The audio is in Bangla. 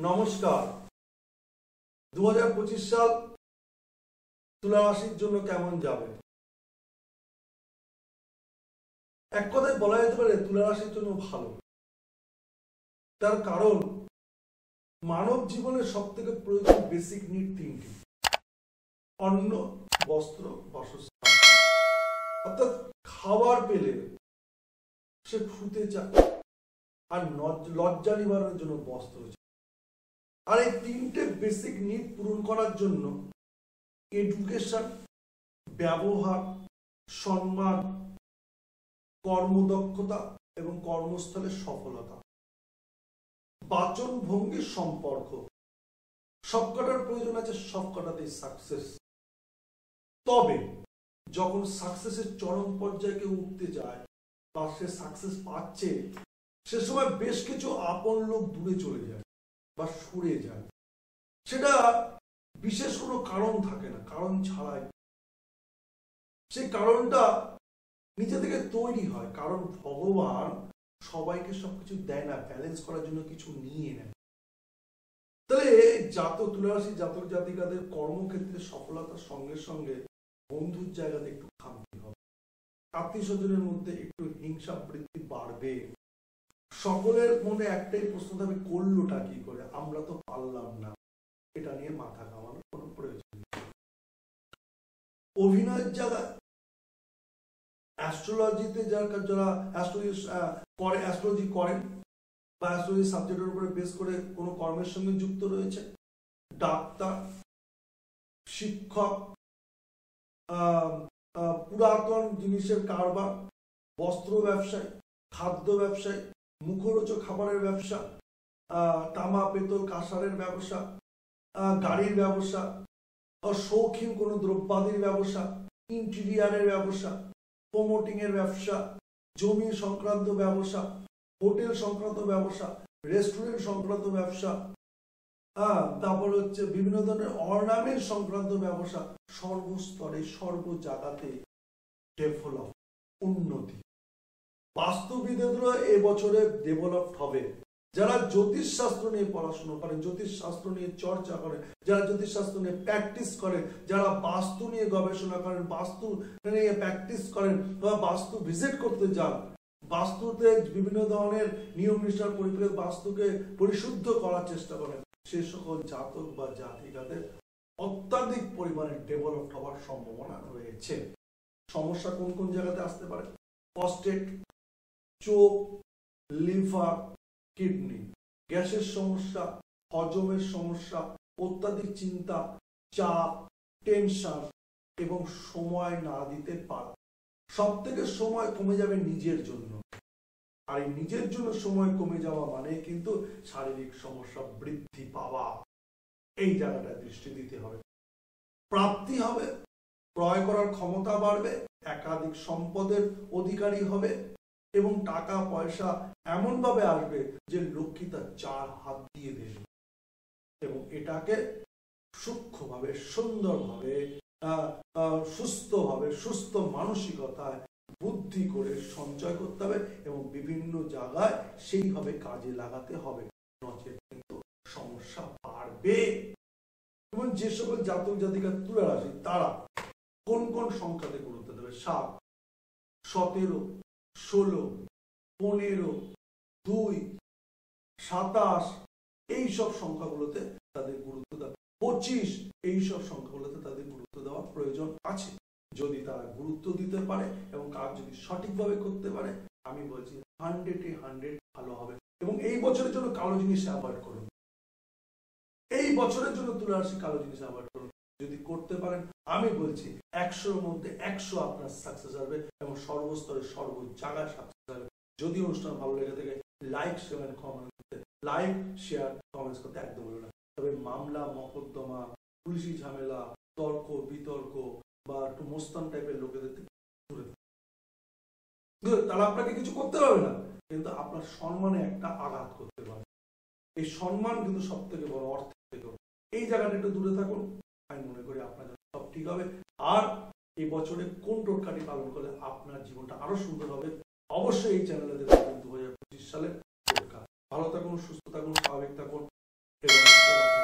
নমস্কার। 2025 সাল তুলা রাশির জন্য কেমন যাবে? এক কথায় বলা যেতে পারে তুলা রাশির জন্য ভালো। তার কারণ মানব জীবনের সব থেকে প্রয়োজন বেসিক নিড তিনটি: অন্ন, বস্ত্র, বাসস্থান। অর্থাৎ খাবার পেলে সে শুতে চায়, আর লজ্জা নিবারণের জন্য বস্ত্র চায়। আর এই তিনটে বেসিক নিড পূরণ করার জন্য এডুকেশন, ব্যবহার, সম্মান, কর্মদক্ষতা এবং কর্মস্থলে সফলতা, বাচন ভঙ্গির সম্পর্ক, সবকটার প্রয়োজন আছে, সবকটাতেই সাকসেস। তবে যখন সাকসেসের চরম পর্যায়ে কেউ উঠতে যায় বা সে সাকসেস পাচ্ছে, সে সময় বেশ কিছু আপন লোক দূরে চলে যায় বা সরে যায়। সেটা বিশেষ কোনো কারণ থাকে না, কারণ ছাড়াই সেই কারণটা নিজে থেকে তৈরি হয়। কারণ ভগবান সবাইকে সবকিছু দেয় না, ব্যালেন্স করার জন্য কিছু নিয়ে নেয়। তাহলে তুলা রাশির জাতক জাতিকাদের কর্মক্ষেত্রে সফলতার সঙ্গে সঙ্গে বন্ধুর জায়গাতে একটু খামতি হবে, আত্মীয় স্বজনের মধ্যে একটু হিংসা বৃদ্ধি বাড়বে। সকলের মনে একটাই প্রশ্ন থাকবে, করলোটা কি করে, আমরা তো পারলাম না। এটা নিয়ে মাথা ঘামানোর কোনো প্রয়োজন নেই। অভিনয়ের জায়গায় অ্যাস্ট্রোলজিতে যারা অ্যাস্ট্রোলজি করেন বা অ্যাস্ট্রোলজি সাবজেক্টের উপরে বেস করে কোনো কর্মের সঙ্গে যুক্ত রয়েছে, ডাক্তার, শিক্ষক, পুরাতন জিনিসের কারবার, বস্ত্র ব্যবসায়ী, খাদ্য ব্যবসায়ী, মুখরোচক খাবারের ব্যবসা, তামা পেতল কাঁসারের ব্যবসা, গাড়ির ব্যবসা, শৌখিন কোনো দ্রব্যাদির ব্যবসা, ইন্টেরিয়ারের ব্যবসা, প্রমোটিং এর ব্যবসা, জমি সংক্রান্ত ব্যবসা, হোটেল সংক্রান্ত ব্যবসা, রেস্টুরেন্ট সংক্রান্ত ব্যবসা, তারপর হচ্ছে বিভিন্ন ধরনের অর্নামেন্ট সংক্রান্ত ব্যবসা, সর্বস্তরে সর্ব জায়গাতে ডেভেলপ, উন্নতি। বাস্তুবিদেরা এবছরে ডেভেলপ হবে। যারা জ্যোতিষ শাস্ত্র নিয়ে পড়াশোনা করেন, জ্যোতিষ শাস্ত্র নিয়ে চর্চা করেন, যারা জ্যোতিষ শাস্ত্র নিয়ে প্র্যাকটিস করেন, যারা বাস্তু নিয়ে গবেষণা করেন, বাস্তু নিয়ে প্র্যাকটিস করেন বা বাস্তু ভিজিট করতে যান, বাস্তুতে বিভিন্ন ধরনের নিয়ম নিষ্ঠার পরিপ্রেক্ষিতে বাস্তুকে পরিশুদ্ধ করার চেষ্টা করেন, সে সকল জাতক বা জাতিকাদের অত্যাধিক পরিমাণে ডেভেলপ হওয়ার সম্ভাবনা রয়েছে। সমস্যা কোন কোন জায়গাতে আসতে পারে? প্রস্টেট, চোখ, লিভার, কিডনি, গ্যাসের সমস্যা, হজমের সমস্যা, অত্যাধিক চিন্তা, চাপ, টেনশন এবং সময় না দিতে পারা। সব থেকে সময় কমে যাবে নিজের জন্য, আর এই নিজের জন্য সময় কমে যাওয়া মানে কিন্তু শারীরিক সমস্যা বৃদ্ধি পাওয়া। এই জায়গাটা দৃষ্টি দিতে হবে। প্রাপ্তি হবে, ক্রয় করার ক্ষমতা বাড়বে, একাধিক সম্পদের অধিকারী হবে এবং টাকা পয়সা এমন ভাবে আসবে যে লক্ষ্মী তার চার হাত দিয়ে দেবে। এবং এটাকে সূক্ষ্মভাবে, সুন্দরভাবে, সুস্থভাবে, সুস্থ মানসিকতায় বুদ্ধি করে সঞ্চয় করতে হবে এবং বিভিন্ন জায়গায় সেইভাবে কাজে লাগাতে হবে, নচেত কিন্তু সমস্যা বাড়বে। এবং যে সকল জাতক জাতিকা তুলা রাশি, তারা কোন কোন সংখ্যাতে গুরুত্ব দেবে? 7, 17, 16, 15, 2, 27 এইসব সংখ্যাগুলোতে তাদের গুরুত্ব দেওয়া, 25 এইসব সংখ্যাগুলোতে তাদের গুরুত্ব দেওয়ার প্রয়োজন আছে। যদি তারা গুরুত্ব দিতে পারে এবং কাজ যদি সঠিকভাবে করতে পারে, আমি বলছি 100 ভালো হবে। এবং এই বছরের জন্য কালো জিনিস অ্যাভয়েড করুন। এই বছরের জন্য তুলা রাশি কালো জিনিস অ্যাভয়েড করুন। যদি করতে পারেন, আমি বলছি 100-র মধ্যে 100 আপনার সাকসেস আসবে এবং সর্বস্তরে সর্ব জায়গায় সাকসেস আসবে। যদি অনুষ্ঠান ভালো লেগে থাকে, লাইক শেয়ার কমেন্টস করতে একদম ভুলবেন না। তবে মামলা মকদ্দমা, পুলিশি ঝামেলা, তর্ক বিতর্ক বা একটু মোস্তান টাইপের লোকেদের দূরে, তারা আপনাকে কিছু করতে পারবে না, কিন্তু আপনার সম্মানে একটা আঘাত করতে পারবে। এই সম্মান কিন্তু সব থেকে বড় অর্থ থেকে। এই জায়গাটা একটু দূরে থাকুন, আমি মনে করি আপনার সব ঠিক হবে। আর এই বছরে কোন টোটকাটি পালন করলে আপনার জীবনটা আরো সুন্দর হবে, অবশ্যই এই চ্যানেলে দেখবেন 2025 সালের টোটকা। ভালো থাকুন, সুস্থ থাকুন, স্বাভাবিক থাকুন। এবং